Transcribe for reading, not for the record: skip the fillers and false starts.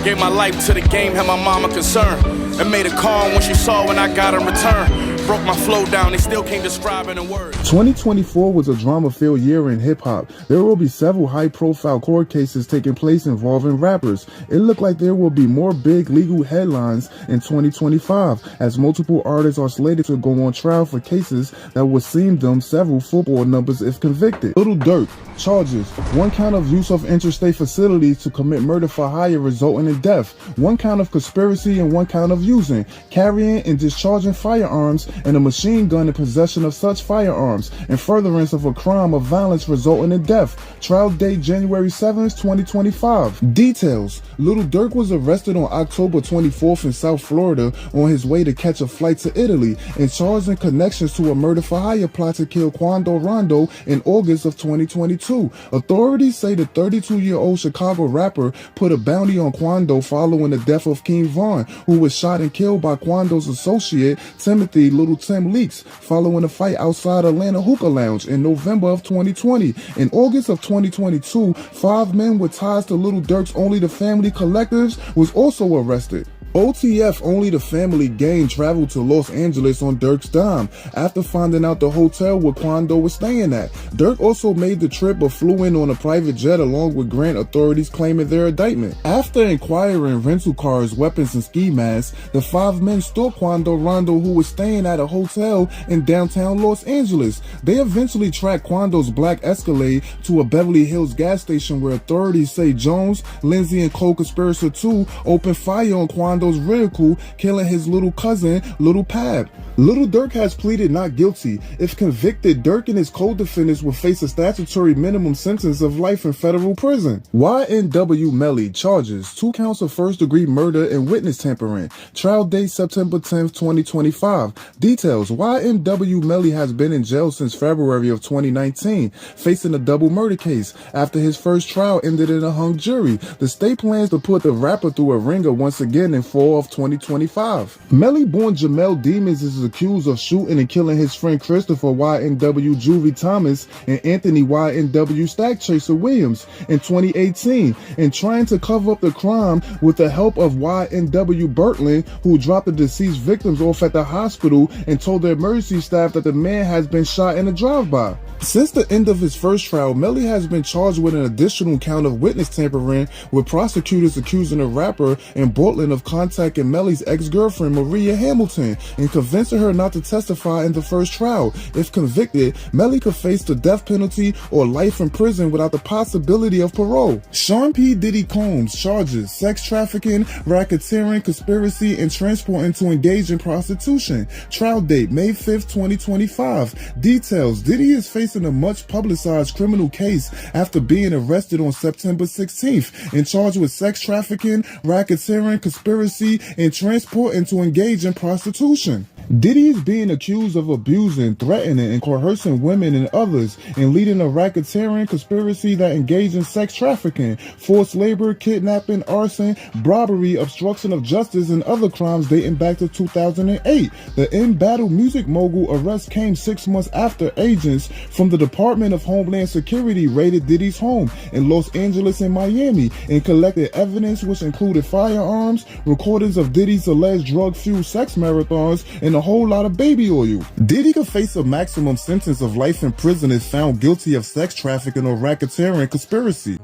Gave my life to the game, had my mama concerned, and made a call when she saw when I got in return. Broke my flow down, they still can't describe it in words. 2024 was a drama-filled year in hip-hop. There will be several high-profile court cases taking place involving rappers. It looked like there will be more big legal headlines in 2025, as multiple artists are slated to go on trial for cases that would seem them several football numbers if convicted. Lil Durk charges: 1 count of use of interstate facilities to commit murder for hire resulting in death, 1 count of conspiracy, and 1 count of using, carrying, and discharging firearms, and a machine gun in possession of such firearms, and furtherance of a crime of violence resulting in death. Trial date January 7th, 2025. Details: Lil Durk was arrested on October 24th in South Florida on his way to catch a flight to Italy and charged in connections to a murder for hire plot to kill Quando Rondo in August of 2022. Authorities say the 32-year-old Chicago rapper put a bounty on Quando following the death of King Von, who was shot and killed by Quando's associate Timothy Little Tim Leaks following a fight outside Atlanta Hookah Lounge in November of 2020. In August of 2022, 5 men with ties to Lil Durk's Only the Family collectives was also arrested. OTF Only the Family gang traveled to Los Angeles on Durk's dime after finding out the hotel where Quando was staying at. Durk also made the trip but flew in on a private jet along with Grant, authorities claiming their indictment. After inquiring rental cars, weapons, and ski masks, the 5 men stalked Quando Rondo, who was staying at a hotel in downtown Los Angeles. They eventually tracked Quando's black Escalade to a Beverly Hills gas station where authorities say Jones, Lindsay, and co-conspirator 2 opened fire on Quando's vehicle, killing his little cousin, Lil Pab. Lil Durk has pleaded not guilty. If convicted, Durk and his co-defendants will face a statutory minimum sentence of life in federal prison. YNW MELLY charges 2 counts of first-degree murder and witness tampering. Trial date September 10th, 2025. Details: YNW MELLY has been in jail since February of 2019, facing a double murder case. After his first trial ended in a hung jury, the state plans to put the rapper through a ringer once again in fall of 2025. MELLY, born Jamel Demons, is accused of shooting and killing his friend Christopher YNW Juvie Thomas and Anthony YNW Stack Chaser Williams in 2018, and trying to cover up the crime with the help of YNW Bertland, who dropped the deceased victims off at the hospital and told the emergency staff that the man has been shot in a drive-by. Since the end of his first trial, MELLY has been charged with an additional count of witness tampering, with prosecutors accusing the rapper and Portland of contacting MELLY's ex-girlfriend Maria Hamilton and convincing her not to testify in the first trial. If convicted, MELLY could face the death penalty or life in prison without the possibility of parole. Sean P. Diddy Combs charges sex trafficking, racketeering, conspiracy, and transporting to engage in prostitution. Trial date May 5th, 2025. Details: Diddy is facing a much publicized criminal case after being arrested on September 16th and charged with sex trafficking, racketeering, conspiracy, and transporting to engage in prostitution. Diddy is being accused of abusing, threatening, and coercing women and others, and leading a racketeering conspiracy that engaged in sex trafficking, forced labor, kidnapping, arson, robbery, obstruction of justice, and other crimes dating back to 2008. The in-battle music mogul arrest came 6 months after agents from the Department of Homeland Security raided Diddy's home in Los Angeles and Miami and collected evidence which included firearms, recordings of Diddy's alleged drug-fueled sex marathons, and a whole lot of baby oil. Diddy could face a maximum sentence of life in prison if found guilty of sex trafficking or racketeering conspiracy.